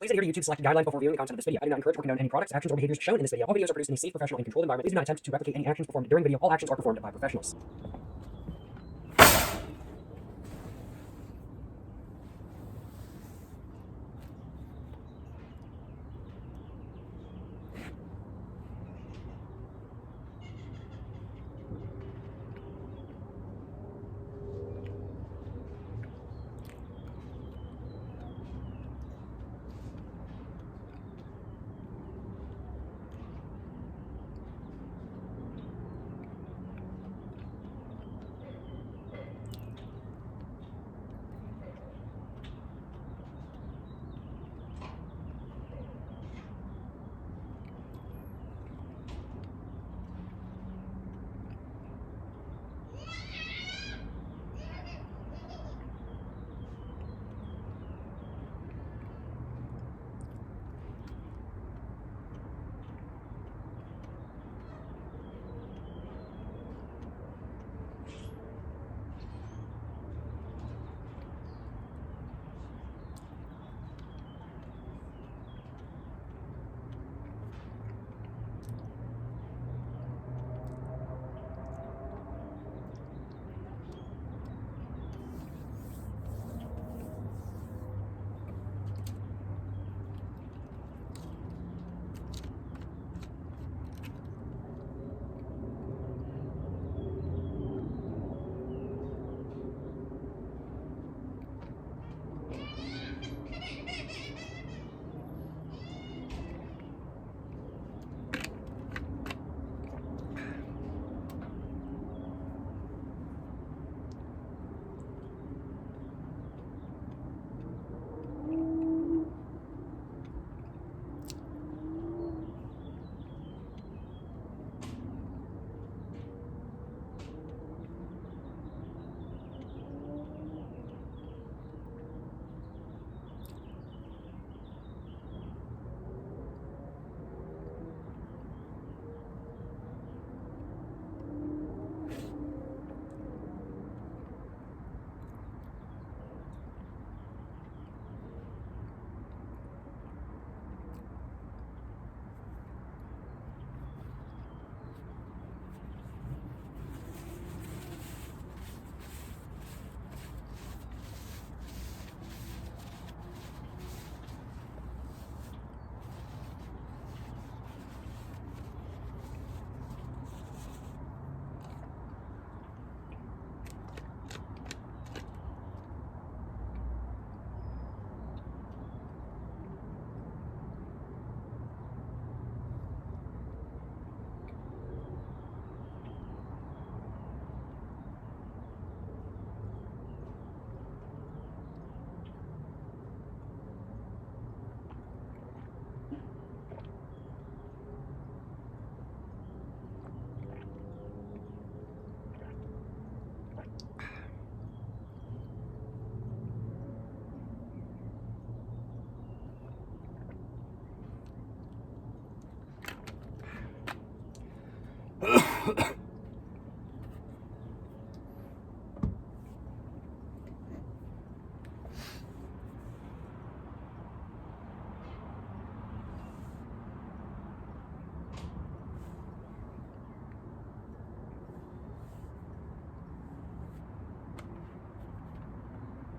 Please adhere to YouTube's selected guidelines before viewing the content of this video. I do not encourage or condone any products, actions, or behaviors shown in this video. All videos are produced in a safe, professional, and controlled environment. Please do not attempt to replicate any actions performed during the video. All actions are performed by professionals.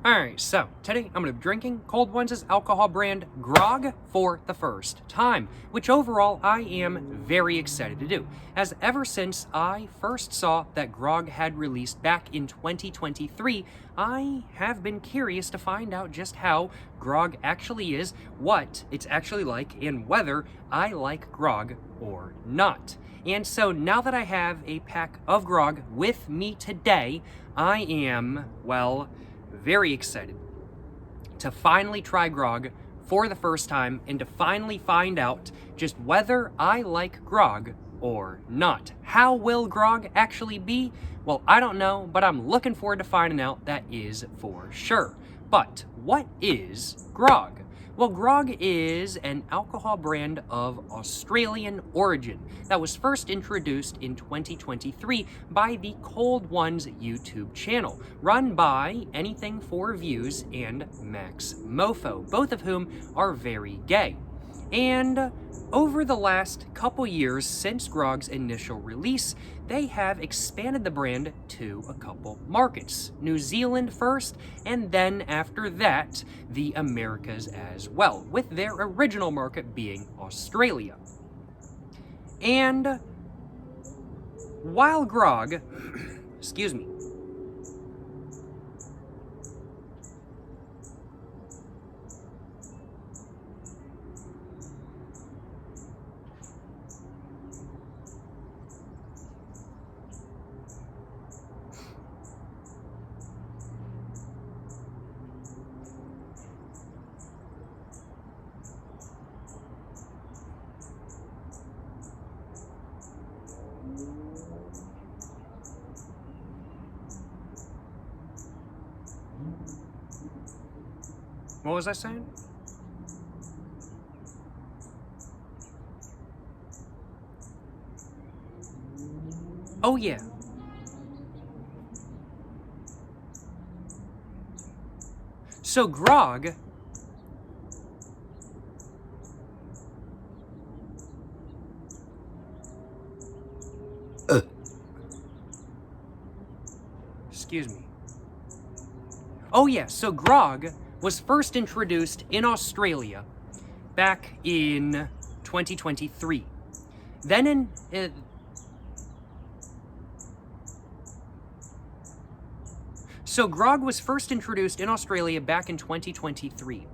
Alright, so today I'm going to be drinking Cold Ones' alcohol brand Grog for the first time, which overall I am very excited to do, as ever since I first saw that Grog had released back in 2023, I have been curious to find out just how Grog actually is, what it's actually like, and whether I like Grog or not. And so now that I have a pack of Grog with me today, I am, well, very excited to finally try Grog for the first time and to finally find out just whether I like Grog or not. How will Grog actually be? Well, I don't know, but I'm looking forward to finding out, that is for sure. But what is Grog? Well, Grog is an alcohol brand of Australian origin that was first introduced in 2023 by the Cold Ones YouTube channel, run by Anything4Views and Maxmoefoe, both of whom are very gay. And over the last couple years since Grog's initial release, they have expanded the brand to a couple markets. New Zealand first, and then after that, the Americas as well, with their original market being Australia. And while Grog, excuse me, what was I saying? Oh yeah. So Grog excuse me. Oh yeah, so Grog was first introduced in Australia back in 2023. Then So Grog was first introduced in Australia back in 2023.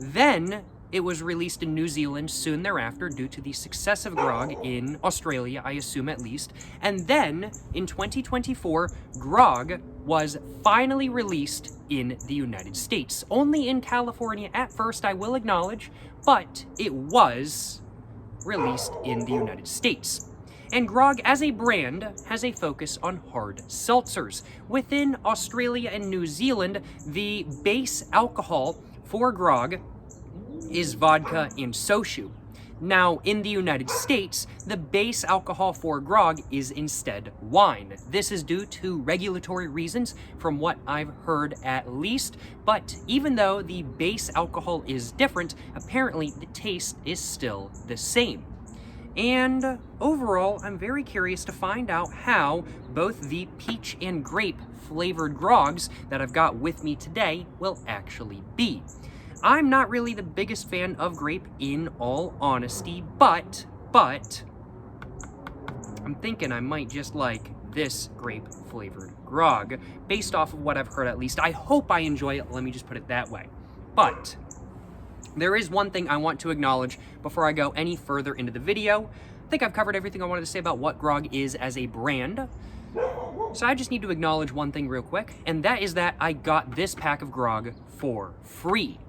Then it was released in New Zealand soon thereafter due to the success of Grog in Australia, I assume at least. And then in 2024, Grog was finally released in the United States. Only in California at first, I will acknowledge, but it was released in the United States. And Grog, as a brand, has a focus on hard seltzers. Within Australia and New Zealand, the base alcohol for Grog is vodka and Shochu. Now, in the United States, the base alcohol for Grog is instead wine. This is due to regulatory reasons, from what I've heard at least, but even though the base alcohol is different, apparently the taste is still the same. And overall, I'm very curious to find out how both the peach and grape flavored Grogs that I've got with me today will actually be. I'm not really the biggest fan of grape in all honesty, but I'm thinking I might just like this grape flavored Grog, based off of what I've heard at least. I hope I enjoy it, let me just put it that way. But there is one thing I want to acknowledge before I go any further into the video. I think I've covered everything I wanted to say about what Grog is as a brand. So I just need to acknowledge one thing real quick, and that is that I got this pack of Grog for free.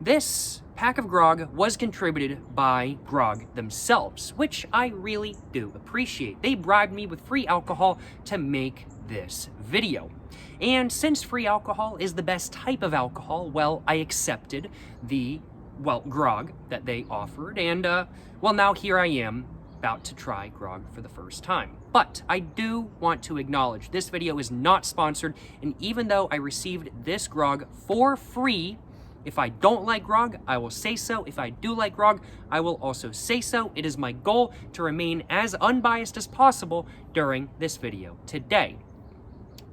This pack of Grog was contributed by Grog themselves, which I really do appreciate. They bribed me with free alcohol to make this video. And since free alcohol is the best type of alcohol, well, I accepted the Grog that they offered, and now here I am about to try Grog for the first time. But I do want to acknowledge this video is not sponsored, and even though I received this Grog for free, if I don't like Grog, I will say so. If I do like Grog, I will also say so. It is my goal to remain as unbiased as possible during this video today.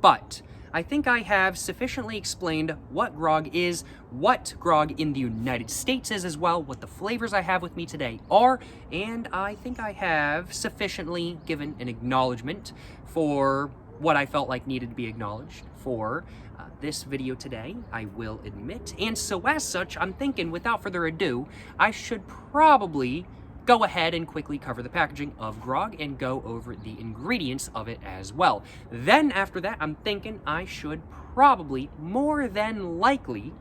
But I think I have sufficiently explained what Grog is, what Grog in the United States is as well, what the flavors I have with me today are, and I think I have sufficiently given an acknowledgement for what I felt like needed to be acknowledged for this video today, I will admit. And so as such, I'm thinking, without further ado, I should probably go ahead and quickly cover the packaging of Grog and go over the ingredients of it as well. Then after that, I'm thinking I should probably, more than likely,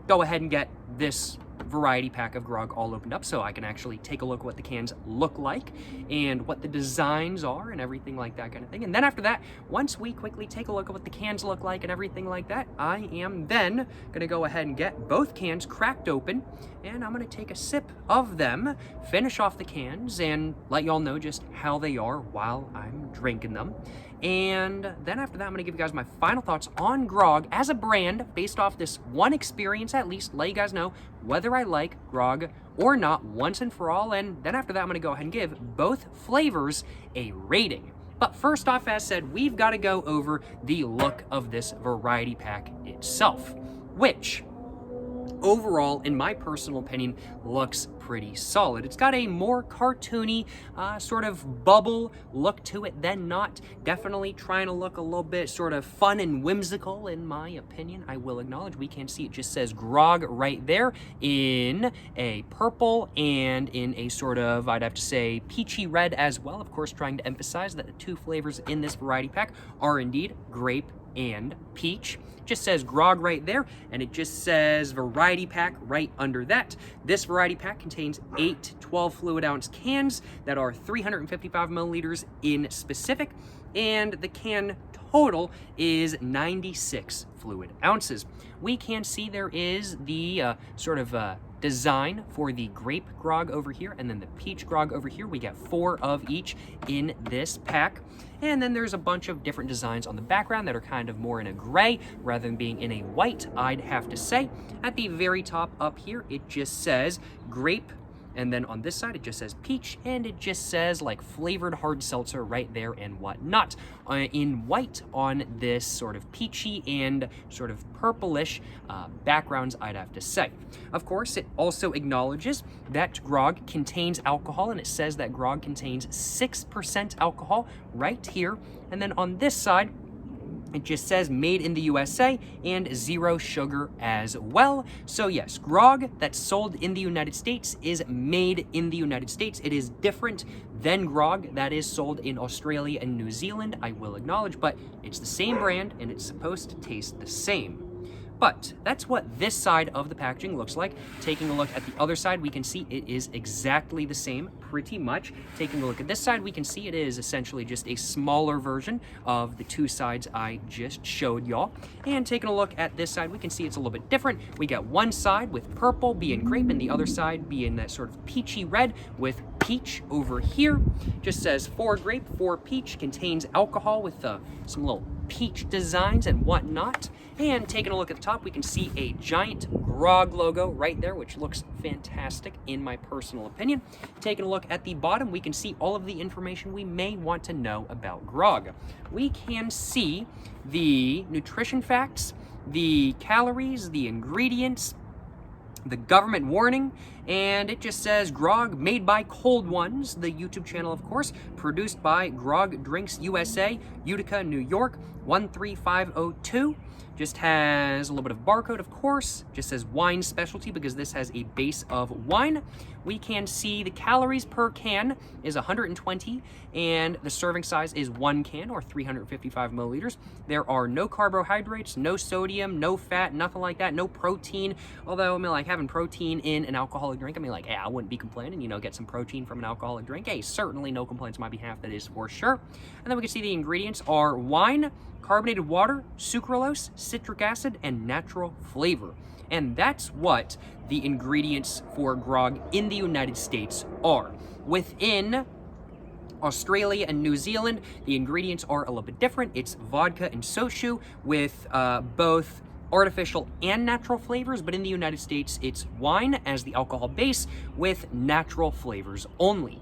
go ahead and get this variety pack of grog all opened up so I can actually take a look at what the cans look like and what the designs are and everything like that kind of thing. And then after that, once we quickly take a look at what the cans look like and everything like that, I am then gonna go ahead and get both cans cracked open, and I'm gonna take a sip of them, finish off the cans, and let y'all know just how they are while I'm drinking them. And then after that, I'm gonna give you guys my final thoughts on grog as a brand based off this one experience, at least let you guys know whether I like grog or not once and for all. And then after that, I'm gonna go ahead and give both flavors a rating. But first off, as said, we've got to go over the look of this variety pack itself, which overall, in my personal opinion, looks pretty solid. It's got a more cartoony sort of bubble look to it than not. Definitely trying to look a little bit sort of fun and whimsical, in my opinion. I will acknowledge we can see it just says grog right there in a purple and in a sort of, I'd have to say, peachy red as well. Of course, trying to emphasize that the two flavors in this variety pack are indeed grape and peach. Just says grog right there, and it just says variety pack right under that. This variety pack contains 8 12 fluid ounce cans that are 355 milliliters in specific, and the can total is 96 fluid ounces. We can see there is the design for the grape grog over here, and then the peach grog over here. We get 4 of each in this pack. And then there's a bunch of different designs on the background that are kind of more in a gray rather than being in a white, I'd have to say. At the very top up here, it just says grape, and then on this side, it just says peach, and it just says like flavored hard seltzer right there and whatnot. In white on this sort of peachy and sort of purplish backgrounds, I'd have to say. Of course, it also acknowledges that grog contains alcohol, and it says that grog contains 6% alcohol right here. And then on this side, it just says made in the USA and 0 sugar as well. So yes, grog that's sold in the United States is made in the United States. It is different than grog that is sold in Australia and New Zealand, I will acknowledge, but it's the same brand and it's supposed to taste the same. But that's what this side of the packaging looks like. Taking a look at the other side, we can see it is exactly the same, pretty much. Taking a look at this side, we can see it is essentially just a smaller version of the two sides I just showed y'all. And taking a look at this side, we can see it's a little bit different. We got one side with purple being grape, and the other side being that sort of peachy red with peach over here. Just says 4 grape, 4 peach, contains alcohol with some little peach designs and whatnot. And taking a look at the top, we can see a giant grog logo right there, which looks fantastic in my personal opinion. Taking a look at the bottom, we can see all of the information we may want to know about grog. We can see the nutrition facts, the calories, the ingredients, the government warning, and it just says grog made by Cold Ones, the YouTube channel, of course, produced by Grog Drinks USA, Utica, New York, 13502. Just has a little bit of barcode, of course. Just says wine specialty because this has a base of wine. We can see the calories per can is 120, and the serving size is 1 can or 355 milliliters. There are no carbohydrates, no sodium, no fat, nothing like that, no protein. Although, I mean, like having protein in an alcoholic drink, I mean, like, yeah, I wouldn't be complaining, you know, get some protein from an alcoholic drink. Hey, certainly no complaints on my behalf, that is for sure. And then we can see the ingredients are wine, carbonated water, sucralose, citric acid, and natural flavor. And that's what the ingredients for grog in the United States are. Within Australia and New Zealand, the ingredients are a little bit different. It's vodka and shochu with both artificial and natural flavors, but in the United States, it's wine as the alcohol base with natural flavors only.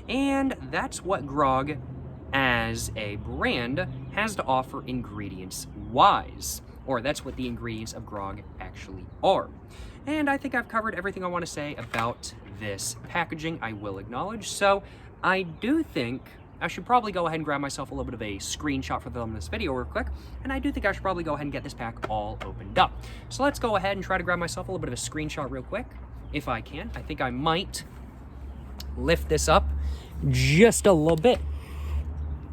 And that's what grog as a brand has to offer ingredients wise, or that's what the ingredients of grog actually are. And I think I've covered everything I want to say about this packaging, I will acknowledge. So I do think I should probably go ahead and grab myself a little bit of a screenshot for this video real quick, and I do think I should probably go ahead and get this pack all opened up. So let's go ahead and try to grab myself a little bit of a screenshot real quick, if I can. I think I might lift this up just a little bit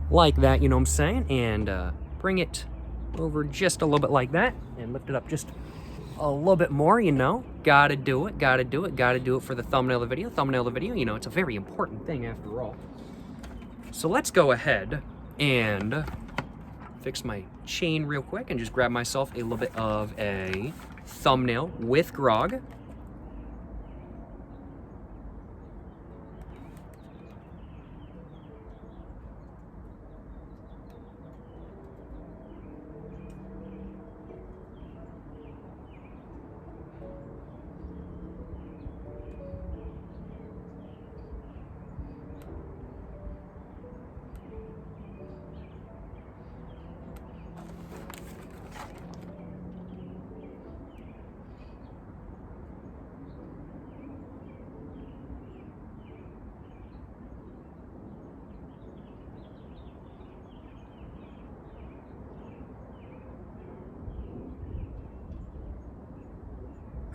like that, you know what I'm saying, and bring it over just a little bit like that, and lift it up just a little bit more, you know, Gotta do it, gotta do it, gotta do it for the thumbnail of the video. Thumbnail of the video, you know, it's a very important thing after all. So let's go ahead and fix my chain real quick and just grab myself a little bit of a thumbnail with Grog.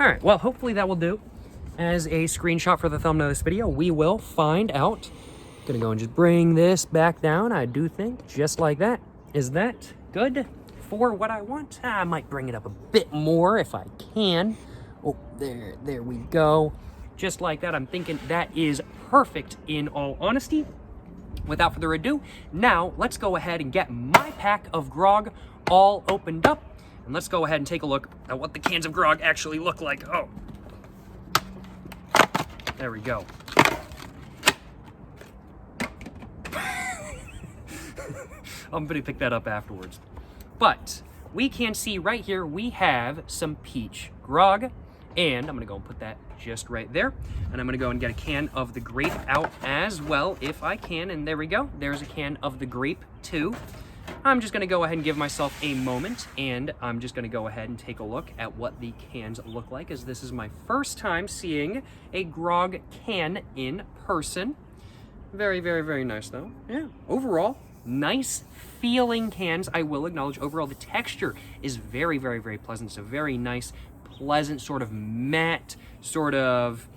All right, well, hopefully that will do as a screenshot for the thumbnail of this video. We will find out. Gonna go and just bring this back down, I do think, just like that. Is that good for what I want? I might bring it up a bit more if I can. Oh, there we go. Just like that, I'm thinking that is perfect in all honesty. Without further ado, now let's go ahead and get my pack of Grog all opened up. And let's go ahead and take a look at what the cans of Grog actually look like. Oh, there we go. I'm gonna pick that up afterwards. But we can see right here, we have some peach Grog. And I'm gonna go and put that just right there. And I'm gonna go and get a can of the grape out as well, if I can. And there we go, there's a can of the grape too. I'm just gonna go ahead and give myself a moment, and I'm just gonna go ahead and take a look at what the cans look like, as this is my first time seeing a Grog can in person. Very, very, very nice though. Yeah, overall, nice feeling cans. I will acknowledge overall the texture is very, very, very pleasant. It's a very nice, pleasant sort of matte sort of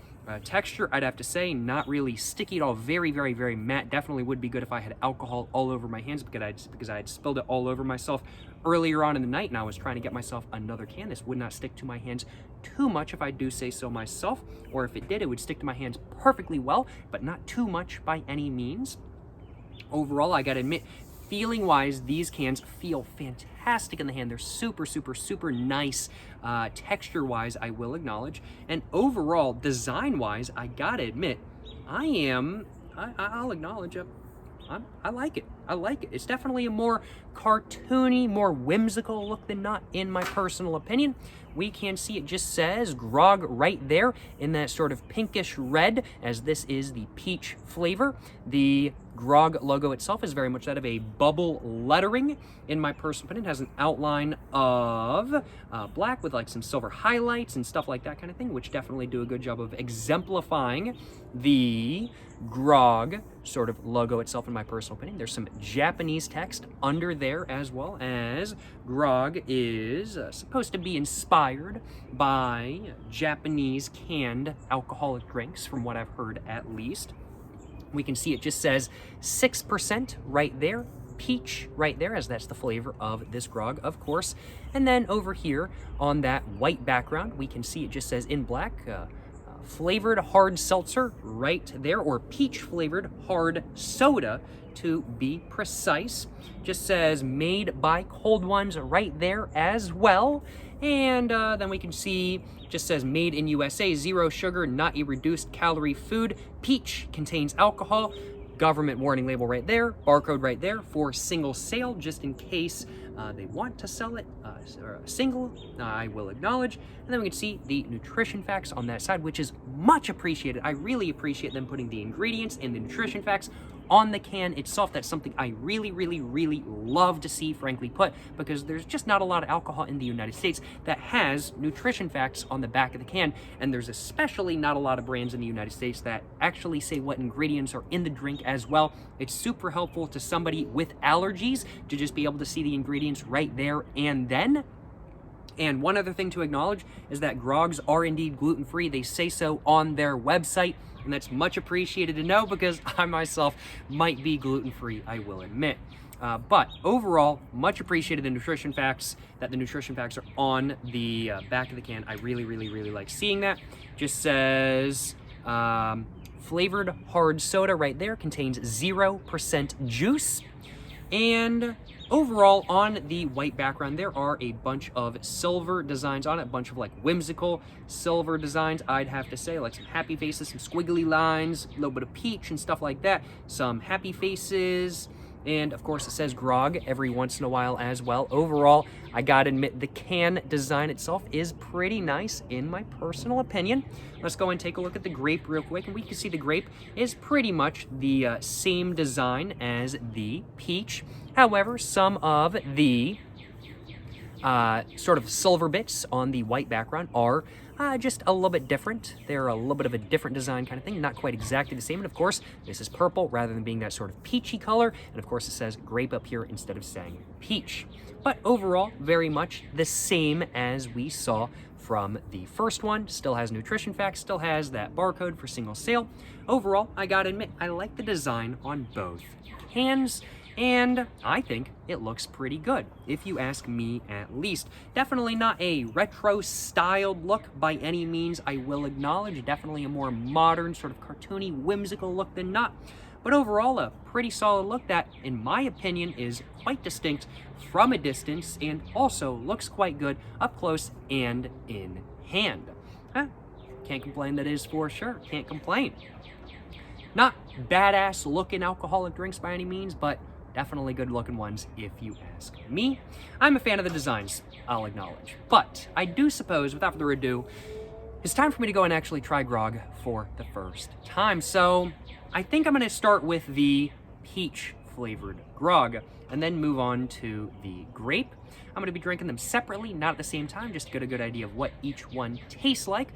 texture, I'd have to say. Not really sticky at all. Very, very, very matte. Definitely would be good if I had alcohol all over my hands, because I had spilled it all over myself earlier on in the night, and I was trying to get myself another can. This would not stick to my hands too much, if I do say so myself, or if it did, it would stick to my hands perfectly well, but not too much by any means. Overall, I gotta admit, feeling wise, these cans feel fantastic in the hand. They're super, super, super nice texture wise, I will acknowledge. And overall, design wise, I gotta admit, I'll acknowledge I like it. I like it. It's definitely a more cartoony, more whimsical look than not, in my personal opinion. We can see it just says Grog right there in that sort of pinkish red, as this is the peach flavor. The Grog logo itself is very much that of a bubble lettering. In my personal opinion, it has an outline of black with like some silver highlights and stuff like that kind of thing, which definitely do a good job of exemplifying the Grog sort of logo itself, in my personal opinion. There's some Japanese text under there, as well as Grog is supposed to be inspired by Japanese canned alcoholic drinks, from what I've heard at least. We can see it just says 6% right there, peach right there, as that's the flavor of this Grog, of course. And then over here on that white background, we can see it just says in black, flavored hard seltzer right there, or peach flavored hard soda to be precise. Just says made by Cold Ones right there as well. And then we can see, just says made in USA, 0 sugar, not a reduced calorie food. Peach contains alcohol. Government warning label right there, barcode right there for single sale, just in case they want to sell it single, I will acknowledge. And then we can see the nutrition facts on that side, which is much appreciated. I really appreciate them putting the ingredients and the nutrition facts on the can itself. That's something I really, really, really love to see, frankly put, because there's just not a lot of alcohol in the United States that has nutrition facts on the back of the can, and there's especially not a lot of brands in the United States that actually say what ingredients are in the drink as well. It's super helpful to somebody with allergies to just be able to see the ingredients right there and then. And one other thing to acknowledge is that Grogs are indeed gluten-free. They say so on their website, and that's much appreciated to know, because I myself might be gluten-free, I will admit. But overall, much appreciated the nutrition facts, that the nutrition facts are on the back of the can. I really, really, really like seeing that. Just says flavored hard soda right there, contains 0% juice. And overall, on the white background, there are a bunch of silver designs on it, a bunch of like whimsical silver designs, I'd have to say, like some happy faces, some squiggly lines, a little bit of peach and stuff like that, some happy faces, and of course it says Grog every once in a while as well. Overall, I gotta admit, the can design itself is pretty nice in my personal opinion. Let's go and take a look at the grape real quick, and we can see the grape is pretty much the same design as the peach. However, some of the sort of silver bits on the white background are just a little bit different. They're a little bit of a different design kind of thing, not quite exactly the same. And of course, this is purple rather than being that sort of peachy color. And of course, it says grape up here instead of saying peach. But overall, very much the same as we saw from the first one. Still has nutrition facts, still has that barcode for single sale. Overall, I gotta admit, I like the design on both cans, and I think it looks pretty good, if you ask me at least. Definitely not a retro-styled look by any means, I will acknowledge. Definitely a more modern, sort of cartoony, whimsical look than not. But overall, a pretty solid look that, in my opinion, is quite distinct from a distance and also looks quite good up close and in hand. Can't complain, that is for sure. Can't complain. Not badass looking alcoholic drinks by any means, but definitely good looking ones if you ask me. I'm a fan of the designs, I'll acknowledge. But I do suppose, without further ado, it's time for me to go and actually try Grog for the first time. So I think I'm going to start with the peach flavored Grog and then move on to the grape. I'm going to be drinking them separately, not at the same time, just to get a good idea of what each one tastes like.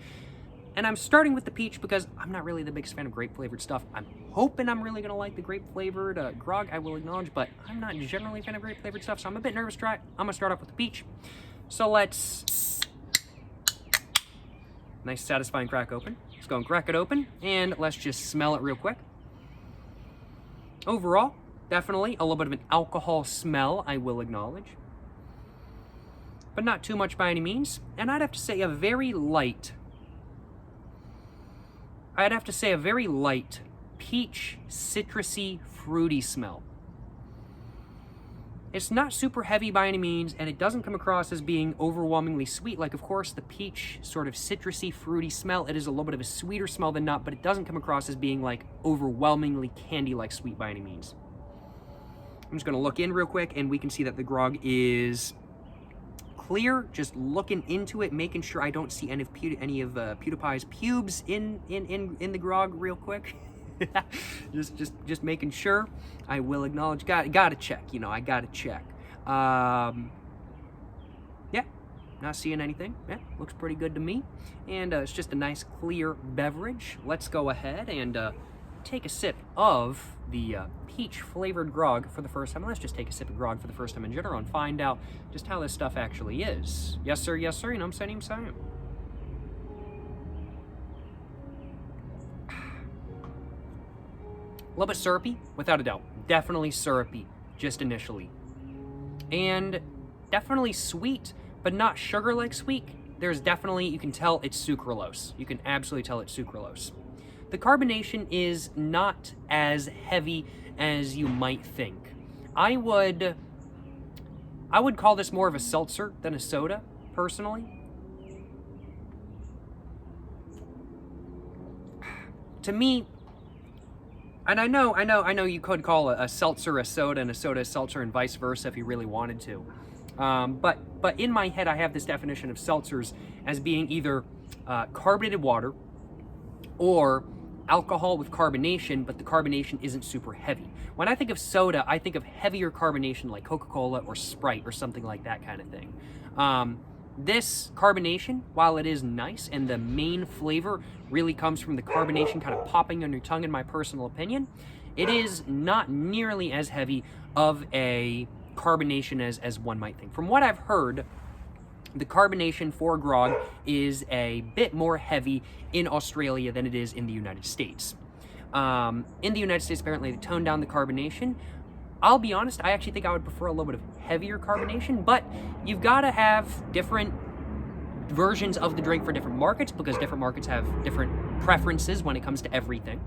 And I'm starting with the peach because I'm not really the biggest fan of grape-flavored stuff. I'm hoping I'm really going to like the grape-flavored Grog, I will acknowledge, but I'm not generally a fan of grape-flavored stuff, so I'm a bit nervous to try it. I'm going to start off with the peach. So let's... Nice, satisfying crack open. Let's go and crack it open, and let's just smell it real quick. Overall, definitely a little bit of an alcohol smell, I will acknowledge. But not too much by any means. And I'd have to say a very light peach, citrusy, fruity smell. It's not super heavy by any means, and it doesn't come across as being overwhelmingly sweet. Like, of course, the peach sort of citrusy, fruity smell, it is a little bit of a sweeter smell than not, but it doesn't come across as being, like, overwhelmingly candy-like sweet by any means. I'm just going to look in real quick, and we can see that the Grog is clear. Just looking into it, making sure I don't see any of PewDiePie's pubes in the Grog real quick. just making sure. I will acknowledge. Gotta check. You know, I gotta check. Yeah, not seeing anything. Yeah, looks pretty good to me. And it's just a nice clear beverage. Let's go ahead and take a sip of the peach flavored Grog for the first time. Let's just take a sip of Grog for the first time in general and find out just how this stuff actually is. Yes, sir. Yes, sir. You know what I'm saying? A little bit syrupy, without a doubt. Definitely syrupy, just initially. And definitely sweet, but not sugar-like sweet. There's definitely, you can tell it's sucralose. You can absolutely tell it's sucralose. The carbonation is not as heavy as you might think. I would call this more of a seltzer than a soda, personally. To me, and I know you could call a seltzer a soda and a soda a seltzer and vice versa if you really wanted to. But in my head, I have this definition of seltzers as being either carbonated water or alcohol with carbonation, but the carbonation isn't super heavy. When I think of soda, I think of heavier carbonation like Coca-Cola or Sprite or something like that kind of thing. This carbonation, while it is nice and the main flavor really comes from the carbonation kind of popping on your tongue, in my personal opinion, it is not nearly as heavy of a carbonation as one might think. From what I've heard, the carbonation for Grog is a bit more heavy in Australia than it is in the United States. In the United States, apparently, they toned down the carbonation I'll be honest, I actually think I would prefer a little bit of heavier carbonation, but you've got to have different versions of the drink for different markets, because different markets have different preferences when it comes to everything.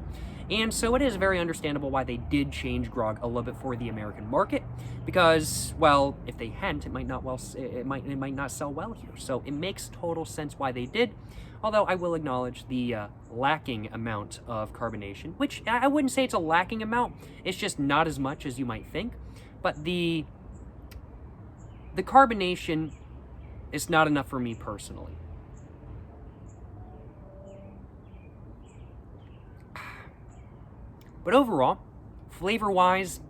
And so it is very understandable why they did change Grog a little bit for the American market, because, well, if they hadn't, it might not sell well here. So it makes total sense why they did. Although I will acknowledge the lacking amount of carbonation, which I wouldn't say it's a lacking amount. It's just not as much as you might think. But the carbonation is not enough for me personally. But overall, flavor-wise,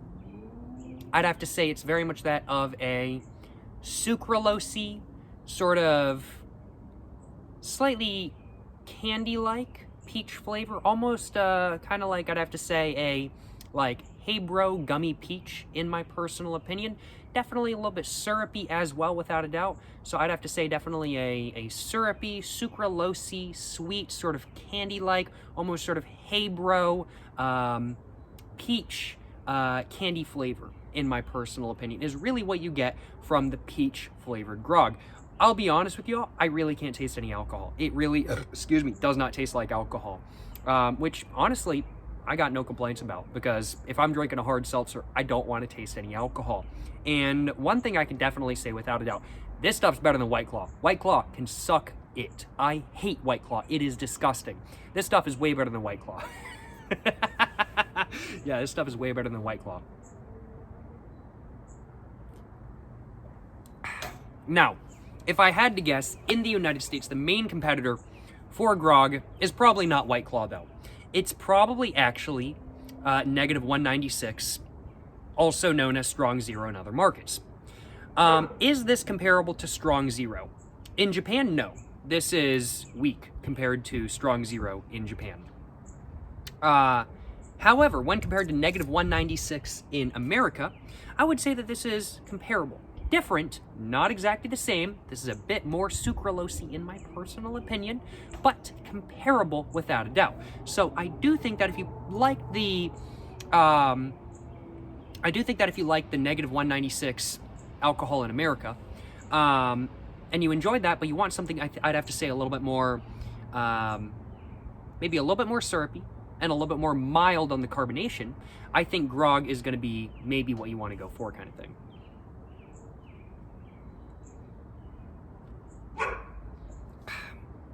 I'd have to say it's very much that of a sucralose-y, sort of slightly candy-like peach flavor. Almost kind of like, I'd have to say, a like Hey Bro gummy peach, in my personal opinion. Definitely a little bit syrupy as well, without a doubt. So I'd have to say definitely a syrupy, sucralose-y, sweet, sort of candy-like, almost sort of Hey Bro peach candy flavor, in my personal opinion, is really what you get from the peach flavored Grog. I'll be honest with you all, I really can't taste any alcohol. It really, excuse me, does not taste like alcohol. Which, honestly, I got no complaints about, because if I'm drinking a hard seltzer, I don't want to taste any alcohol. And one thing I can definitely say without a doubt, this stuff's better than White Claw. White Claw can suck it. I hate White Claw. It is disgusting. This stuff is way better than White Claw. Yeah, this stuff is way better than White Claw. Now, if I had to guess, in the United States, the main competitor for Grog is probably not White Claw, though. It's probably actually negative 196, also known as Strong Zero in other markets. Is this comparable to Strong Zero? In Japan, no. This is weak compared to Strong Zero in Japan. However, when compared to negative 196 in America, I would say that this is comparable. Different, not exactly the same. This is a bit more sucralose in my personal opinion, but comparable without a doubt. So I do think that if you like the, negative 196 alcohol in America, and you enjoyed that, but you want something, I'd have to say a little bit more, maybe a little bit more syrupy and a little bit more mild on the carbonation, I think Grog is going to be maybe what you want to go for, kind of thing.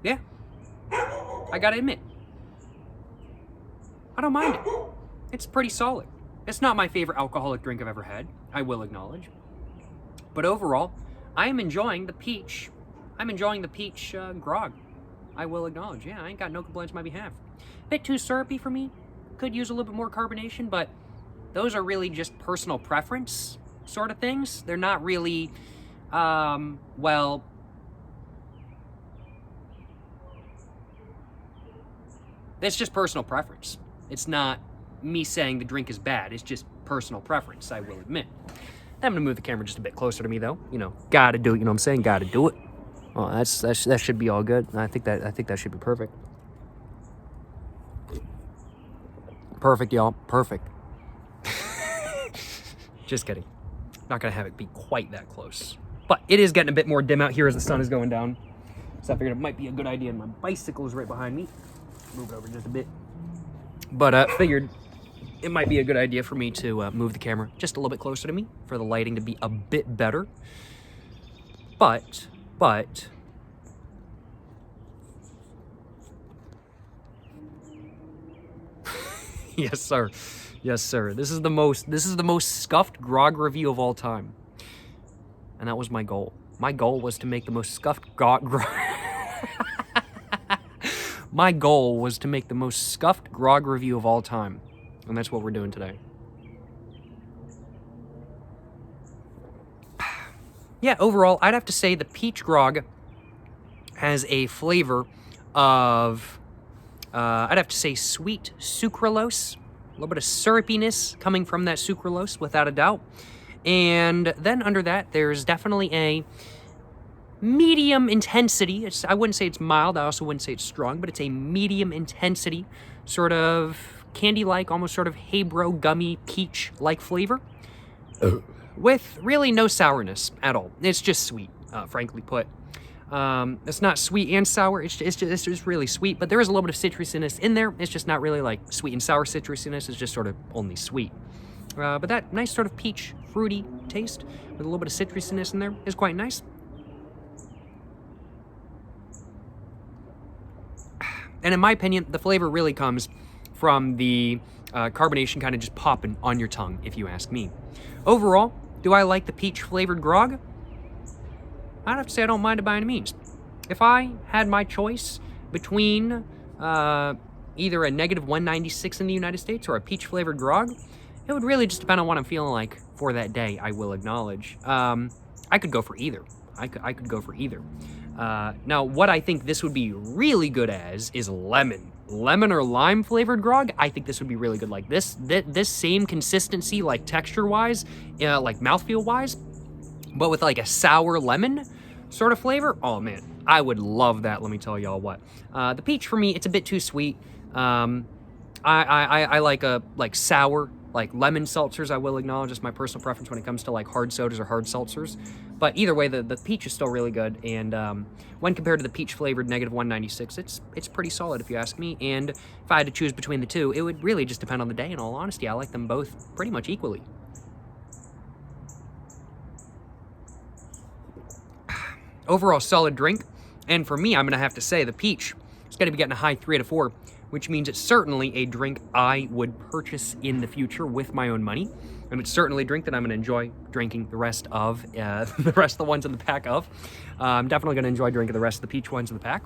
Yeah, I gotta admit, I don't mind it. It's pretty solid. It's not my favorite alcoholic drink I've ever had, I will acknowledge. But overall, I am enjoying the peach. I'm enjoying the peach Grog. I will acknowledge, yeah, I ain't got no complaints on my behalf. Bit too syrupy for me. Could use a little bit more carbonation, but those are really just personal preference sort of things. They're not really, well, it's just personal preference. It's not me saying the drink is bad. It's just personal preference, I will admit. I'm gonna move the camera just a bit closer to me, though. You know, gotta do it. You know what I'm saying? Gotta do it. Oh, that should be all good. I think that should be perfect. Perfect, y'all. Perfect. Just kidding. Not gonna have it be quite that close. But it is getting a bit more dim out here as the sun is going down. So I figured it might be a good idea. And my bicycle is right behind me. Move it over just a bit. But figured it might be a good idea for me to move the camera just a little bit closer to me for the lighting to be a bit better. But yes, sir. Yes, sir. This is the most scuffed Grog review of all time. And that was my goal. My goal was to make the most scuffed Grog My goal was to make the most scuffed Grog review of all time. And that's what we're doing today. Yeah, overall, I'd have to say the peach Grog has a flavor of, I'd have to say sweet sucralose. A little bit of syrupiness coming from that sucralose, without a doubt. And then under that, there's definitely a medium intensity. I wouldn't say it's mild. I also wouldn't say it's strong, but it's a medium intensity, sort of candy-like, almost sort of Hey Bro gummy peach-like flavor. with really no sourness at all. It's just sweet, frankly put. It's not sweet and sour, it's just really sweet, but there is a little bit of citrusiness in there. It's just not really like sweet and sour citrusiness, it's just sort of only sweet. But that nice sort of peach, fruity taste with a little bit of citrusiness in there is quite nice. And in my opinion, the flavor really comes from the carbonation kind of just popping on your tongue, if you ask me. Overall, do I like the peach-flavored grog? I'd have to say I don't mind it by any means. If I had my choice between either a negative 196 in the United States or a peach-flavored grog, it would really just depend on what I'm feeling like for that day, I will acknowledge. I could go for either. I could go for either. Now, what I think this would be really good as is lemon. Lemon or lime flavored grog, I think this would be really good. Like this same consistency, like texture-wise, like mouthfeel-wise, but with like a sour lemon sort of flavor. Oh man, I would love that, let me tell y'all what. The peach for me, it's a bit too sweet. I like sour, like lemon seltzers, I will acknowledge. It's my personal preference when it comes to like hard sodas or hard seltzers. But either way, the peach is still really good. And when compared to the peach flavored negative 196, it's pretty solid if you ask me. And if I had to choose between the two, it would really just depend on the day, in all honesty. I like them both pretty much equally. Overall solid drink. And for me, I'm gonna have to say the peach is gonna be getting a high 3 out of 4, which means it's certainly a drink I would purchase in the future with my own money. And it's certainly a drink that I'm going to enjoy drinking the rest of the ones in the pack of. I'm definitely going to enjoy drinking the rest of the peach ones in the pack.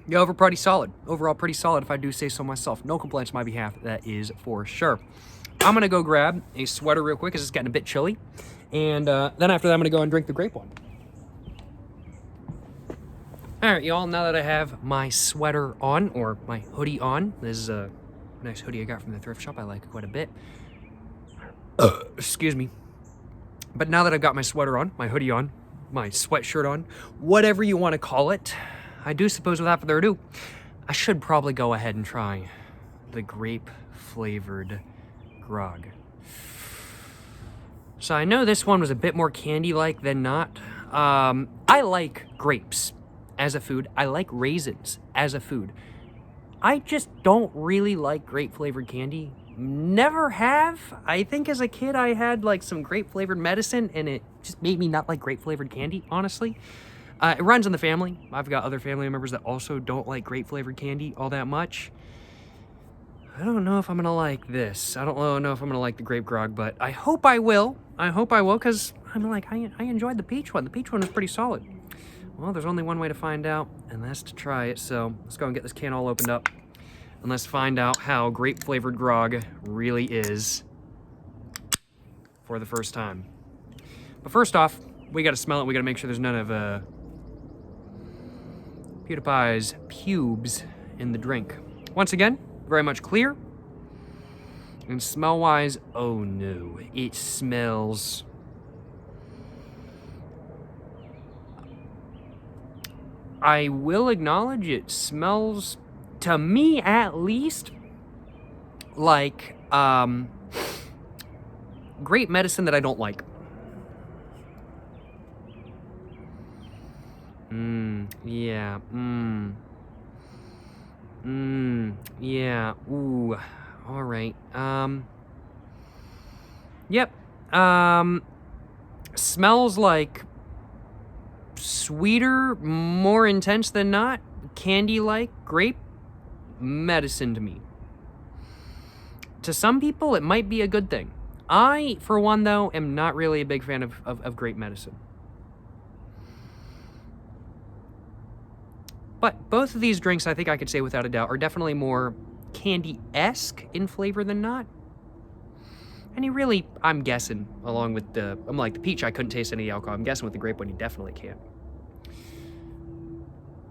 Yeah, overall pretty solid if I do say so myself. No complaints on my behalf, that is for sure. I'm going to go grab a sweater real quick because it's getting a bit chilly. And then after that, I'm going to go and drink the grape one. Alright, y'all, now that I have my sweater on, or my hoodie on, this is a nice hoodie I got from the thrift shop. I like it quite a bit. Excuse me. But now that I've got my sweater on, my hoodie on, my sweatshirt on, whatever you want to call it, I do suppose without further ado, I should probably go ahead and try the grape-flavored grog. So I know this one was a bit more candy-like than not. I like grapes as a food. I like raisins as a food. I just don't really like grape-flavored candy. Never have. I think as a kid I had like some grape-flavored medicine and it just made me not like grape-flavored candy, honestly. It runs in the family. I've got other family members that also don't like grape-flavored candy all that much. I don't know if I'm gonna like this. I don't know if I'm gonna like the grape grog, but I hope I will. I hope I will, because I'm like, I enjoyed the peach one. The peach one was pretty solid. Well, there's only one way to find out, and that's to try it. So let's go and get this can all opened up, and let's find out how grape-flavored grog really is for the first time. But first off, we gotta smell it. We gotta make sure there's none of PewDiePie's pubes in the drink. Once again, very much clear. And smell-wise, oh no, it smells... I will acknowledge it smells, to me at least, like grape medicine that I don't like. Yeah, yeah, ooh, alright, yep, smells like sweeter, more intense than not, candy-like grape medicine to me. To some people, it might be a good thing. I, for one, though, am not really a big fan of grape medicine. But both of these drinks, I think I could say without a doubt, are definitely more candy-esque in flavor than not. And you really, I'm guessing, along with the, I'm like the peach, I couldn't taste any alcohol. I'm guessing with the grape one, you definitely can't.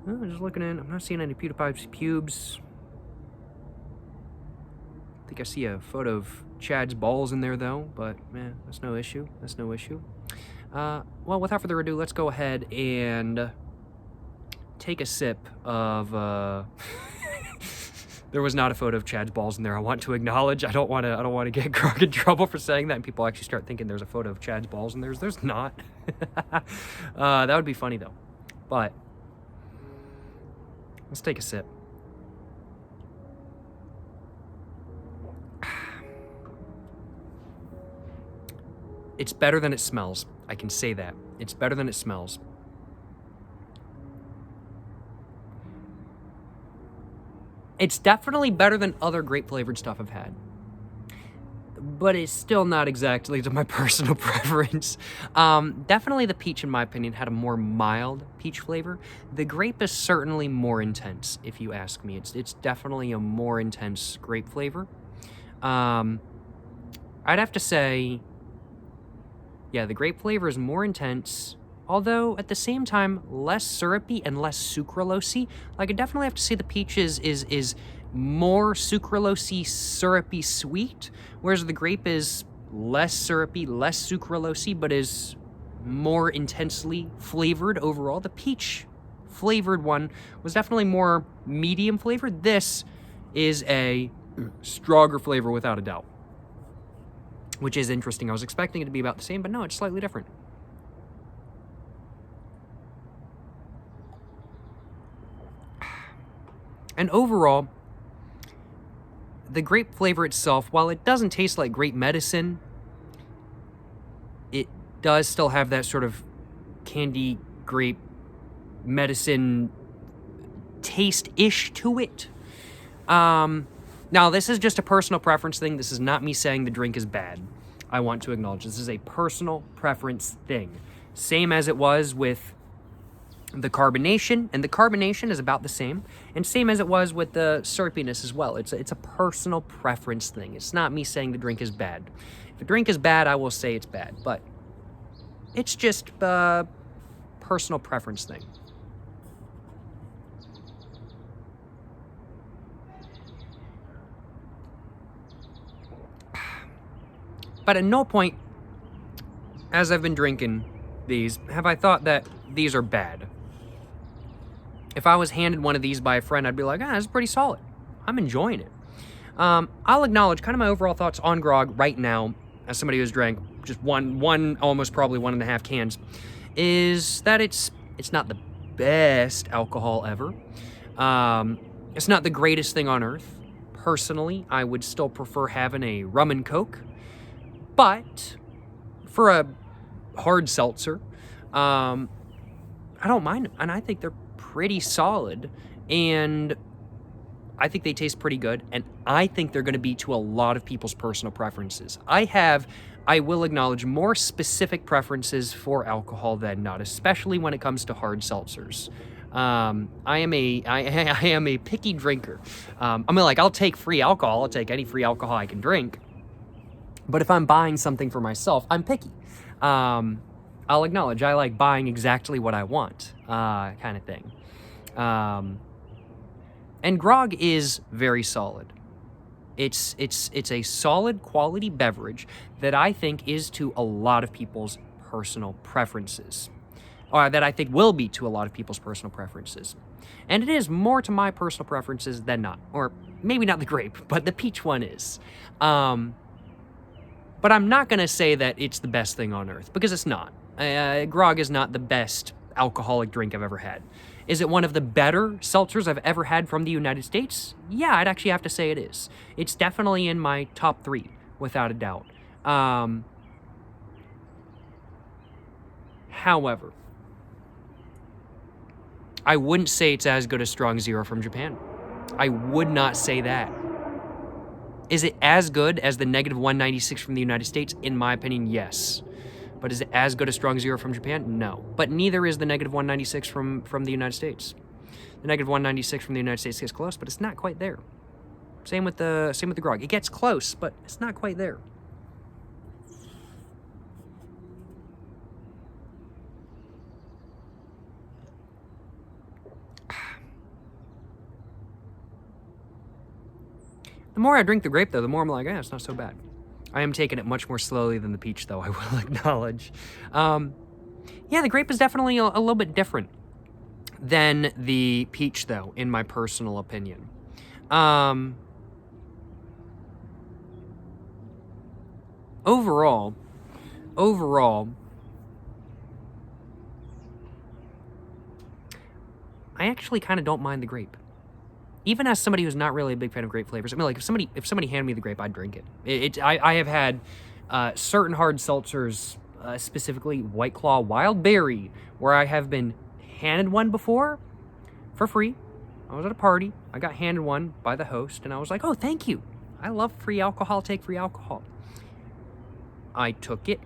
Well, just looking in, I'm not seeing any PewDiePie's pubes. I think I see a photo of Chad's balls in there, though, but, man, that's no issue. That's no issue. Well, without further ado, let's go ahead and take a sip of, There was not a photo of Chad's balls in there. I want to acknowledge. I don't want to get Grog in trouble for saying that, and people actually start thinking there's a photo of Chad's balls, and there's not. That would be funny though. But let's take a sip. It's better than it smells. I can say that. It's better than it smells. It's definitely better than other grape-flavored stuff I've had. But it's still not exactly to my personal preference. Definitely the peach, in my opinion, had a more mild peach flavor. The grape is certainly more intense, if you ask me. It's definitely a more intense grape flavor. I'd have to say, yeah, the grape flavor is more intense, although at the same time less syrupy and less sucralosey. Like, I definitely have to say the peach is more sucralosey, syrupy, sweet, whereas the grape is less syrupy, less sucralosey, but is more intensely flavored overall. The peach flavored one was definitely more medium flavored. This is a stronger flavor without a doubt, which is interesting. I was expecting it to be about the same, but no, it's slightly different. And overall, the grape flavor itself, while it doesn't taste like grape medicine, it does still have that sort of candy grape medicine taste-ish to it. Now, this is just a personal preference thing. This is not me saying the drink is bad. I want to acknowledge this is a personal preference thing. Same as it was with the carbonation, and the carbonation is about the same, and same as it was with the syrupiness as well. It's a personal preference thing. It's not me saying the drink is bad. If a drink is bad, I will say it's bad, but it's just a personal preference thing. But at no point, as I've been drinking these, have I thought that these are bad. If I was handed one of these by a friend, I'd be like, this is pretty solid. I'm enjoying it. I'll acknowledge kind of my overall thoughts on Grog right now, as somebody who's drank just one, almost probably 1.5 cans, is that it's not the best alcohol ever. It's not the greatest thing on earth. Personally, I would still prefer having a rum and coke. But for a hard seltzer, I don't mind them, and I think they're pretty solid, and I think they taste pretty good, and I think they're going to be to a lot of people's personal preferences. I will acknowledge, more specific preferences for alcohol than not, especially when it comes to hard seltzers. I am a picky drinker. I'll take free alcohol. I'll take any free alcohol I can drink. But if I'm buying something for myself, I'm picky. I'll acknowledge I like buying exactly what I want, kind of thing. And Grog is very solid. It's a solid quality beverage that I think is to a lot of people's personal preferences. Or that I think will be to a lot of people's personal preferences. And it is more to my personal preferences than not. Or maybe not the grape, but the peach one is. But I'm not going to say that it's the best thing on earth, because it's not. Grog is not the best alcoholic drink I've ever had. Is it one of the better seltzers I've ever had from the United States? Yeah, I'd actually have to say it is. It's definitely in my top 3, without a doubt. However, I wouldn't say it's as good as Strong Zero from Japan. I would not say that. Is it as good as the -196 from the United States? In my opinion, yes. But is it as good as Strong Zero from Japan? No. But neither is the -196 from the United States. The -196 from the United States gets close, but it's not quite there. Same with the Grog. It gets close, but it's not quite there. The more I drink the grape, though, the more I'm like, it's not so bad. I am taking it much more slowly than the peach, though, I will acknowledge. Yeah, the grape is definitely a little bit different than the peach, though, in my personal opinion. Overall, I actually kind of don't mind the grape. Even as somebody who's not really a big fan of grape flavors, I mean, like, if somebody handed me the grape, I'd drink it. I have had certain hard seltzers, specifically White Claw Wild Berry, where I have been handed one before for free. I was at a party. I got handed one by the host, and I was like, oh, thank you. I love free alcohol. Take free alcohol. I took it.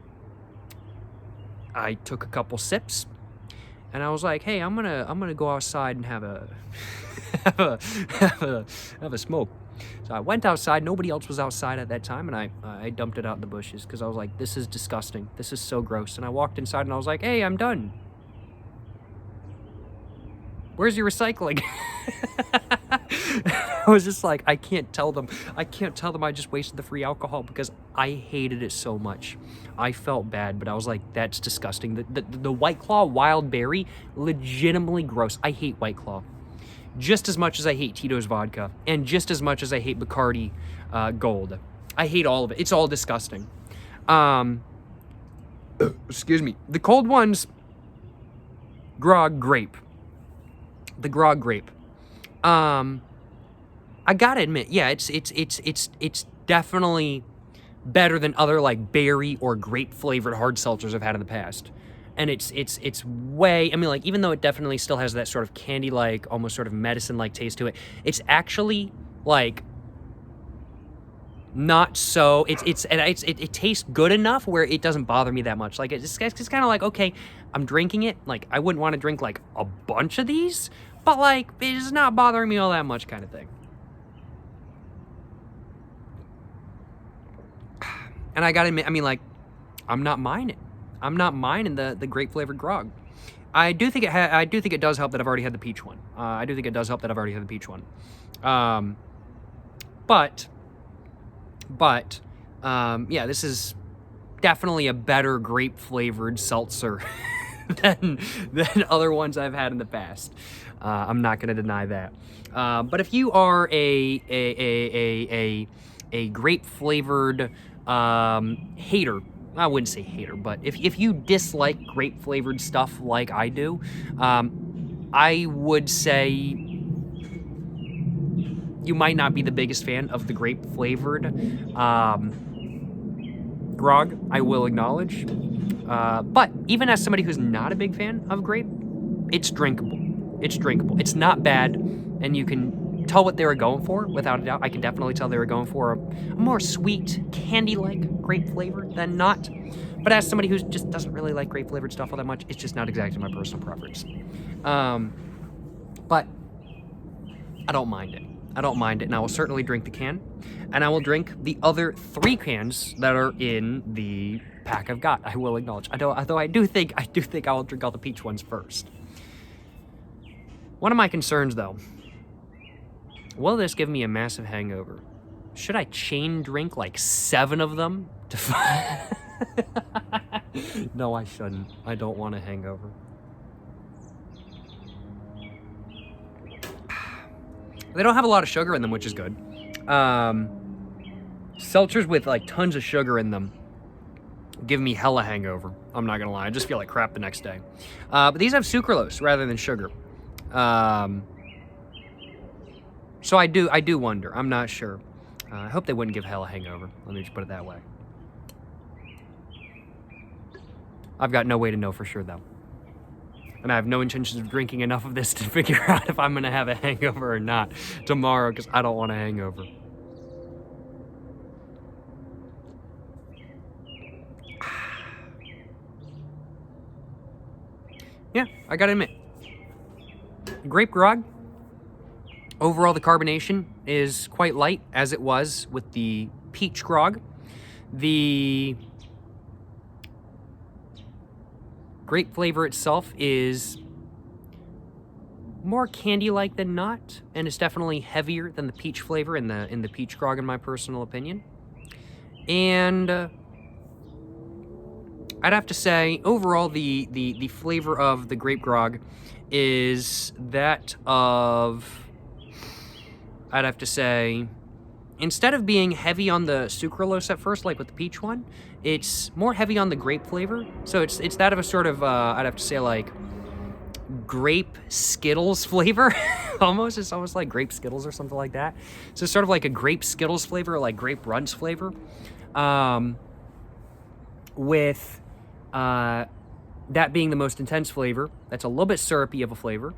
I took a couple sips, and I was like, hey, I'm gonna go outside and have a have a smoke. So I went outside. Nobody else was outside at that time, and I dumped it out in the bushes because I was like, this is disgusting. This is so gross. And I walked inside, and I was like, hey, I'm done. Where's your recycling? I was just like, I can't tell them I just wasted the free alcohol because I hated it so much. I felt bad, but I was like, that's disgusting. The White Claw Wild Berry, legitimately gross. I hate White Claw. Just as much as I hate Tito's vodka, and just as much as I hate Bacardi Gold. I hate all of it. It's all disgusting. Excuse me. The cold ones, Grog grape. The Grog grape. I gotta admit, yeah, it's definitely better than other like berry or grape flavored hard seltzers I've had in the past. And it's way, I mean, like, even though it definitely still has that sort of candy-like, almost sort of medicine-like taste to it, it's actually like not so, it tastes good enough where it doesn't bother me that much. Like, it's kind of like, okay, I'm drinking it. Like, I wouldn't want to drink like a bunch of these, but like, it's not bothering me all that much kind of thing. And I gotta admit, I mean, like, I'm not minding the grape flavored Grog. I do think it does help that I've already had the peach one. Yeah, this is definitely a better grape flavored seltzer than other ones I've had in the past. I'm not gonna deny that. But if you are a grape flavored hater, I wouldn't say hater, but if you dislike grape flavored stuff like I do, I would say you might not be the biggest fan of the grape flavored Grog, I will acknowledge. But even as somebody who's not a big fan of grape, it's drinkable. It's not bad, and you can tell what they were going for, without a doubt. I can definitely tell they were going for a more sweet, candy-like grape flavor than not. But as somebody who just doesn't really like grape-flavored stuff all that much, it's just not exactly my personal preference. But I don't mind it. And I will certainly drink the can, and I will drink the other 3 cans that are in the pack I've got. I will acknowledge. Although I do think I will drink all the peach ones first. One of my concerns, though, will this give me a massive hangover? Should I chain drink like 7 of them to No, I shouldn't. I don't want a hangover. They don't have a lot of sugar in them, which is good. Seltzers with like tons of sugar in them give me hella hangover. I'm not gonna lie. I just feel like crap the next day. But these have sucralose rather than sugar. So I do wonder. I'm not sure. I hope they wouldn't give hell a hangover. Let me just put it that way. I've got no way to know for sure, though. And I have no intentions of drinking enough of this to figure out if I'm going to have a hangover or not tomorrow, because I don't want a hangover. Yeah, I gotta admit. Grape Grog. Overall, the carbonation is quite light, as it was with the peach Grog. The grape flavor itself is more candy-like than not, and it's definitely heavier than the peach flavor in the peach Grog, in my personal opinion. And I'd have to say, overall, the flavor of the grape Grog is that of I'd have to say, instead of being heavy on the sucralose at first, like with the peach one, it's more heavy on the grape flavor. So it's that of a sort of, I'd have to say, like, grape Skittles flavor. Almost. It's almost like grape Skittles or something like that. So it's sort of like a grape Skittles flavor, or like grape Runts flavor. With that being the most intense flavor. That's a little bit syrupy of a flavor,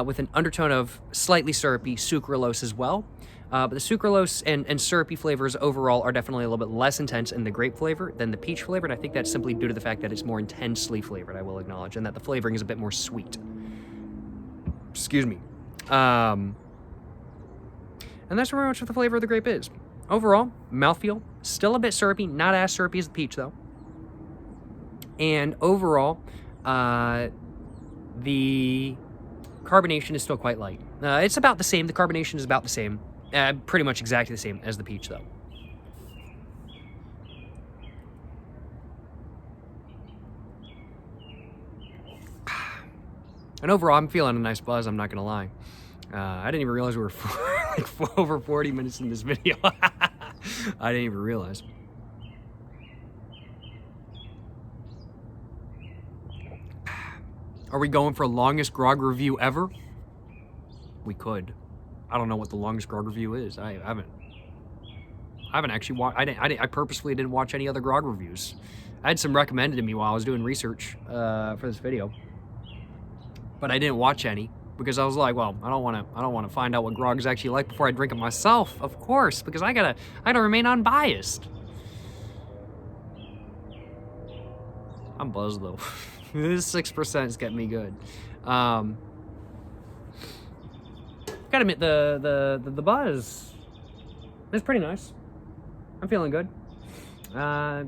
with an undertone of slightly syrupy sucralose as well. But the sucralose and syrupy flavors overall are definitely a little bit less intense in the grape flavor than the peach flavor, and I think that's simply due to the fact that it's more intensely flavored, I will acknowledge, and that the flavoring is a bit more sweet. Excuse me. And that's pretty much what the flavor of the grape is. Overall, mouthfeel, still a bit syrupy, not as syrupy as the peach, though. And overall, the carbonation is still quite light. It's about the same. The carbonation is about the same. Pretty much exactly the same as the peach, though. And overall, I'm feeling a nice buzz, I'm not going to lie. I didn't even realize we were like over 40 minutes in this video. I didn't even realize. Are we going for longest grog review ever? We could. I don't know what the longest grog review is. I haven't actually watched. I purposefully didn't watch any other grog reviews. I had some recommended to me while I was doing research for this video, but I didn't watch any because I was like, well, I don't want to find out what grog is actually like before I drink it myself, of course, because I gotta remain unbiased. I'm buzzed though. This 6% is getting me good. Gotta admit, the buzz is pretty nice. I'm feeling good.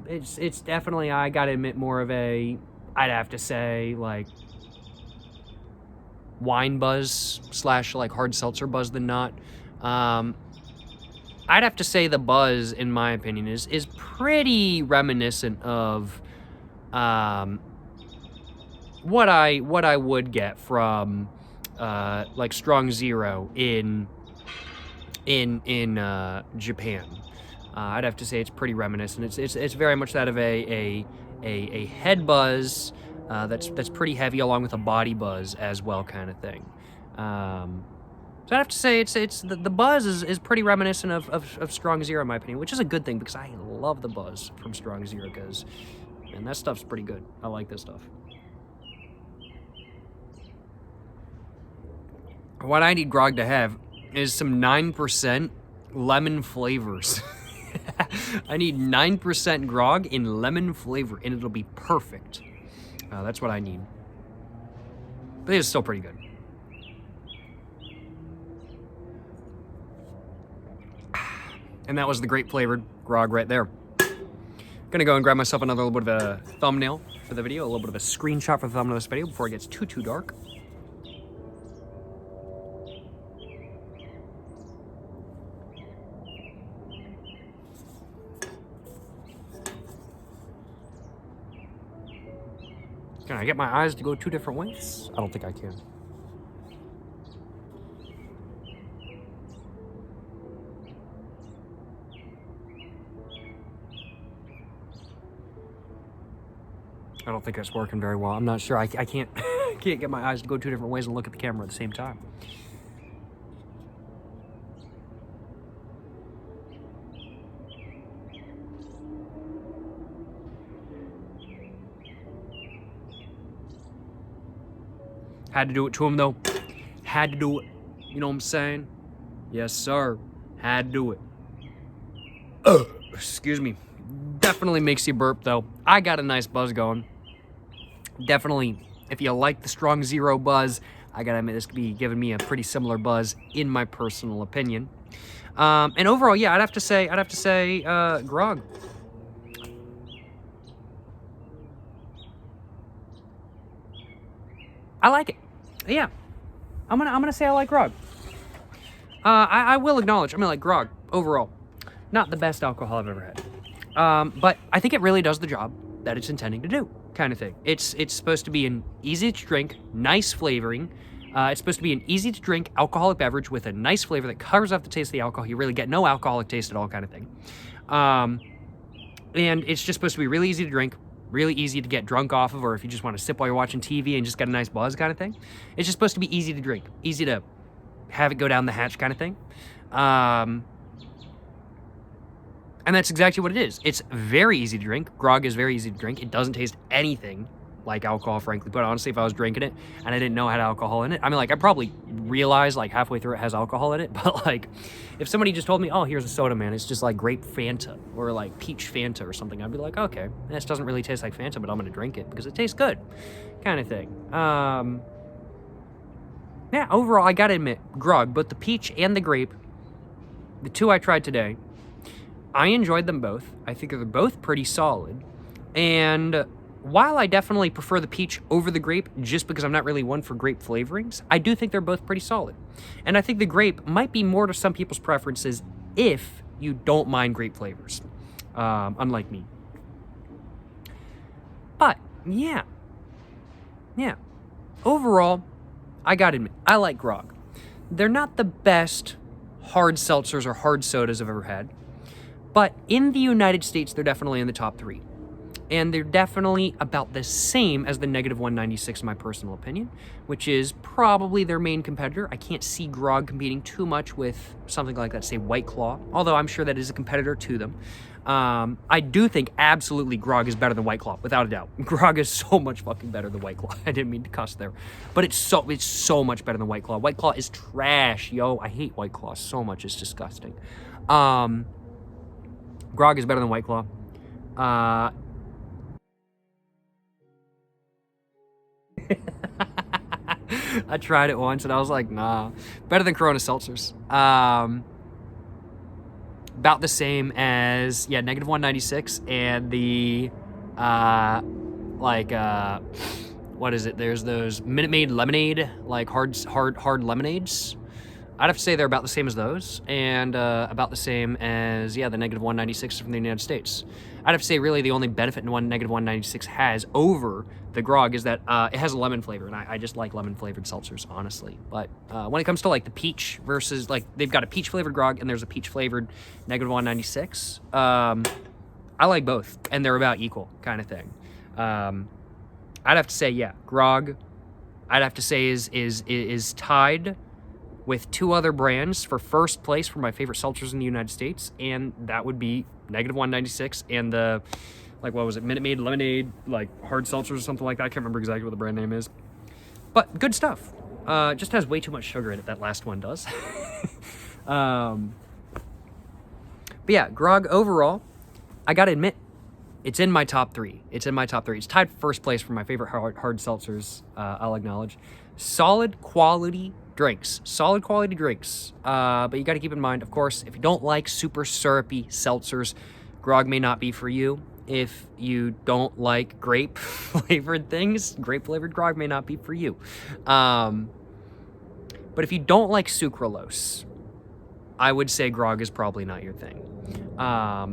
It's definitely, I gotta admit, more of a, I'd have to say, like, wine buzz / like hard seltzer buzz than not. I'd have to say the buzz, in my opinion, is pretty reminiscent of what I would get from like Strong Zero in Japan. I'd have to say it's pretty reminiscent. It's very much that of a head buzz that's pretty heavy, along with a body buzz as well, kind of thing. So I'd have to say it's the buzz is pretty reminiscent of Strong Zero, in my opinion, which is a good thing because I love the buzz from Strong Zero because, man, that stuff's pretty good. I like this stuff. What I need grog to have is some 9% lemon flavors. I need 9% grog in lemon flavor, and it'll be perfect. That's what I need. But it's still pretty good. And that was the grape flavored grog right there. Gonna go and grab myself another little bit of a thumbnail for the video, a little bit of a screenshot for the thumbnail of this video before it gets too dark. Can I get my eyes to go 2 different ways? I don't think I can. I don't think that's working very well. I'm not sure. I can't can't get my eyes to go 2 different ways and look at the camera at the same time. Had to do it to him, though. Had to do it. You know what I'm saying? Yes, sir. Had to do it. Excuse me. Definitely makes you burp, though. I got a nice buzz going. Definitely, if you like the Strong Zero buzz, I gotta admit, this could be giving me a pretty similar buzz, in my personal opinion. And overall, yeah, I'd have to say, grog. I like it. Yeah, I'm gonna say I like grog. I will acknowledge, like grog overall, not the best alcohol I've ever had. But I think it really does the job that it's intending to do, kind of thing. It's supposed to be an easy to drink, nice flavoring, It's supposed to be an easy-to-drink alcoholic beverage with a nice flavor that covers up the taste of the alcohol. You really get no alcoholic taste at all, kind of thing. And it's just supposed to be really easy to drink, really easy to get drunk off of, or if you just want to sip while you're watching TV and just get a nice buzz kind of thing. It's just supposed to be easy to drink, easy to have it go down the hatch kind of thing. And that's exactly what it is. It's very easy to drink. Grog is very easy to drink. It doesn't taste anything like alcohol, frankly. But honestly, if I was drinking it and I didn't know it had alcohol in it, I mean, like, I probably realized, like, halfway through it has alcohol in it. But, like, if somebody just told me, oh, here's a soda, man, it's just like grape Fanta or, like, peach Fanta or something, I'd be like, okay, this doesn't really taste like Fanta, but I'm going to drink it because it tastes good, kind of thing. Yeah, overall, I got to admit, Grog, both the peach and the grape, the two I tried today, I enjoyed them both. I think they're both pretty solid. And while I definitely prefer the peach over the grape, just because I'm not really one for grape flavorings, I do think they're both pretty solid. And I think the grape might be more to some people's preferences if you don't mind grape flavors, unlike me. But, yeah. Overall, I gotta admit, I like Grog. They're not the best hard seltzers or hard sodas I've ever had, but in the United States, they're definitely in the top 3. And they're definitely about the same as the negative 196 in my personal opinion, which is probably their main competitor. I can't see Grog competing too much with something like that, say White Claw, although I'm sure that is a competitor to them. I do think absolutely Grog is better than White Claw, without a doubt. Grog is so much fucking better than White Claw. I didn't mean to cuss there, but it's so much better than White Claw. White Claw is trash, yo. I hate White Claw so much. It's disgusting. Grog is better than White Claw. I tried it once and I was like, nah. Better than Corona seltzers. About the same as, yeah, negative 196 and the, what is it? There's those Minute Maid lemonade, like hard lemonades. I'd have to say they're about the same as those, and about the same as, yeah, the negative 196 from the United States. I'd have to say really the only benefit negative 196 has over the Grog is that it has a lemon flavor, and I just like lemon-flavored seltzers, honestly. But when it comes to, like, the peach versus, like, they've got a peach-flavored Grog, and there's a peach-flavored negative 196, I like both, and they're about equal kind of thing. I'd have to say, yeah, Grog, I'd have to say is tied with 2 other brands for first place for my favorite seltzers in the United States, and that would be negative 196 and the, like, what was it, Minute Maid lemonade, like, hard seltzers or something like that. I can't remember exactly what the brand name is. But good stuff. Just has way too much sugar in it, that last one does. But yeah, Grog overall, I gotta admit, it's in my top 3. It's tied for first place for my favorite hard seltzers, I'll acknowledge. Solid quality drinks. But you got to keep in mind, of course, if you don't like super syrupy seltzers, Grog may not be for you. If you don't like grape-flavored things, grape-flavored Grog may not be for you. But if you don't like sucralose, I would say Grog is probably not your thing.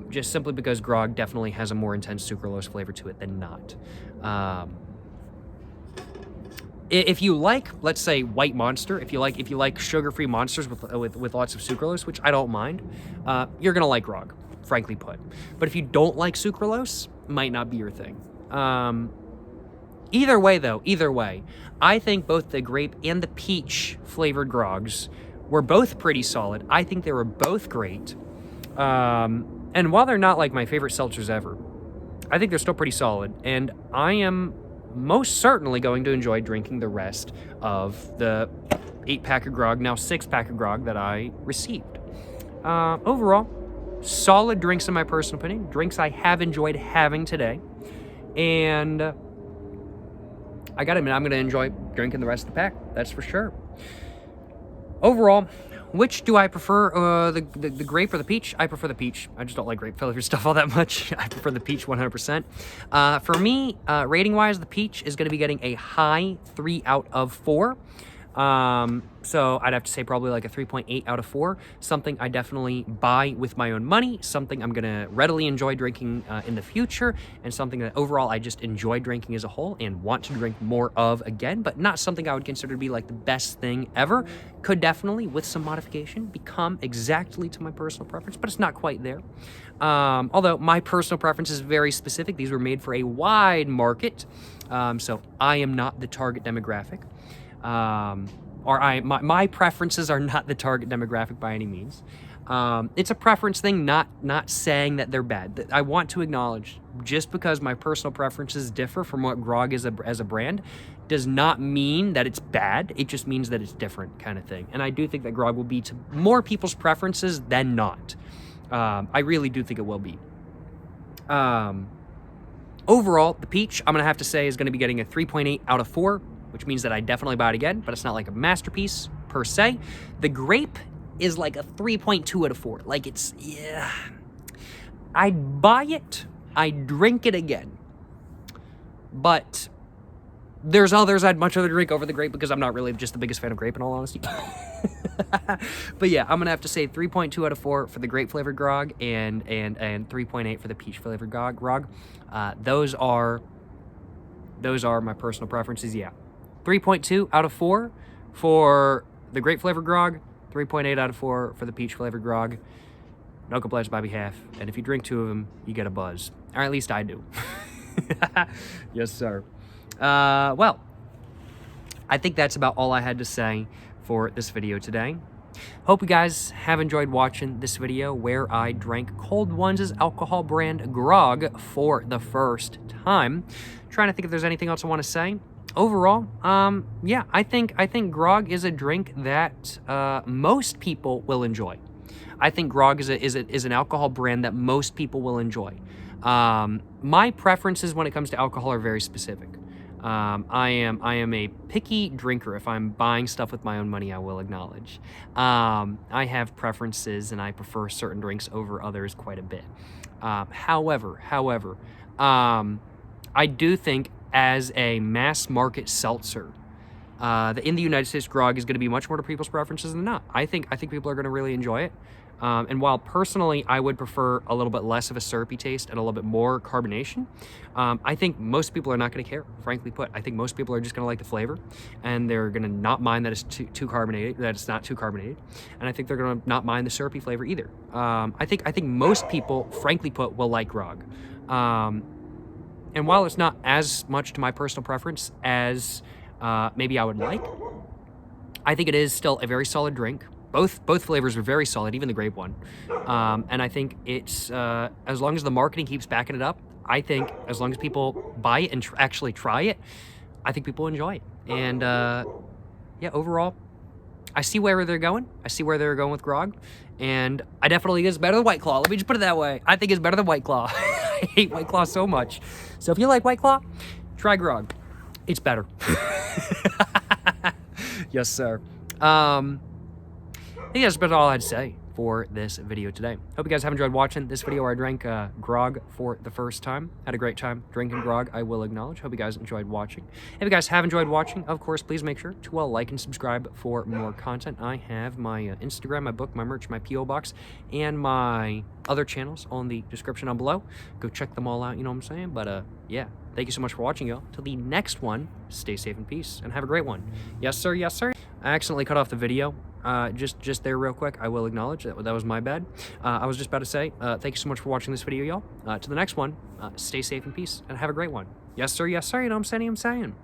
Just simply because Grog definitely has a more intense sucralose flavor to it than not. If you like, let's say, White Monster, if you like sugar-free monsters with lots of sucralose, which I don't mind, you're gonna like Grog, frankly put. But if you don't like sucralose, might not be your thing. Either way, I think both the grape and the peach flavored Grogs were both pretty solid. I think they were both great. And while they're not like my favorite seltzers ever, I think they're still pretty solid. And I am most certainly going to enjoy drinking the rest of the 8-pack of Grog, now 6-pack of Grog that I received. Overall, solid drinks in my personal opinion. Drinks I have enjoyed having today. And I gotta admit, I'm gonna enjoy drinking the rest of the pack. That's for sure. Overall, which do I prefer, the grape or the peach? I prefer the peach. I just don't like grape flavored stuff all that much. I prefer the peach 100%. For me, rating-wise, the peach is going to be getting a high 3 out of 4. So I'd have to say probably like a 3.8 out of 4. Something I definitely buy with my own money, something I'm gonna readily enjoy drinking in the future, and something that overall I just enjoy drinking as a whole and want to drink more of again, but not something I would consider to be like the best thing ever. Could definitely, with some modification, become exactly to my personal preference, but it's not quite there. Although my personal preference is very specific. These were made for a wide market, so I am not the target demographic. My preferences are not the target demographic by any means. It's a preference thing, not saying that they're bad. I want to acknowledge, just because my personal preferences differ from what Grog is as a brand, does not mean that it's bad. It just means that it's different, kind of thing. And I do think that Grog will be to more people's preferences than not. I really do think it will be. Overall, the peach, I'm gonna have to say, is gonna be getting a 3.8 out of 4, which means that I definitely buy it again, but it's not like a masterpiece per se. The grape is like a 3.2 out of 4. Like, it's, yeah. I'd buy it, I'd drink it again. But there's others I'd much rather drink over the grape, because I'm not really just the biggest fan of grape, in all honesty. But yeah, I'm gonna have to say 3.2 out of 4 for the grape flavored Grog, and 3.8 for the peach flavored Grog. Those are my personal preferences. Yeah, 3.2 out of 4 for the grape flavored Grog, 3.8 out of 4 for the peach flavored Grog. No complaints by behalf. And if you drink 2 of them, you get a buzz, or at least I do. Yes, sir. Well, I think that's about all I had to say for this video today. Hope you guys have enjoyed watching this video where I drank Cold Ones' alcohol brand Grog for the first time. Trying to think if there's anything else I want to say. Overall, yeah, I think Grog is a drink that most people will enjoy. I think Grog is an alcohol brand that most people will enjoy. My preferences when it comes to alcohol are very specific. I am a picky drinker. If I'm buying stuff with my own money, I will acknowledge. I have preferences, and I prefer certain drinks over others quite a bit. However, I do think as a mass market seltzer, in the United States, Grog is going to be much more to people's preferences than not. I think people are going to really enjoy it. And while personally I would prefer a little bit less of a syrupy taste and a little bit more carbonation, I think most people are not going to care, frankly put. I think most people are just going to like the flavor, and they're going to not mind that it's too carbonated, that it's not too carbonated, and I think they're going to not mind the syrupy flavor either. I think most people, frankly put, will like Grog. And while it's not as much to my personal preference as maybe I would like, I think it is still a very solid drink. Both flavors are very solid, even the grape one. And I think it's, as long as the marketing keeps backing it up, I think as long as people buy it and actually try it, I think people enjoy it. And yeah, overall, I see where they're going. I see where they're going with Grog. And I definitely think it's better than White Claw. Let me just put it that way. I think it's better than White Claw. I hate White Claw so much. So if you like White Claw, try Grog. It's better. Yes, sir. I think that's about all I had to say for this video today. Hope you guys have enjoyed watching this video where I drank Grog for the first time. Had a great time drinking Grog, I will acknowledge. Hope you guys enjoyed watching. If you guys have enjoyed watching, of course, please make sure to like and subscribe for more content. I have my Instagram, my book, my merch, my P.O. box, and my other channels on the description down below. Go check them all out, you know what I'm saying? But yeah, thank you so much for watching, y'all. Till the next one, stay safe and peace, and have a great one. Yes, sir, yes, sir. I accidentally cut off the video. Just there real quick, I will acknowledge that was my bad. I was just about to say, thank you so much for watching this video, y'all. To the next one, stay safe and peace, and have a great one. Yes, sir, you know what I'm saying?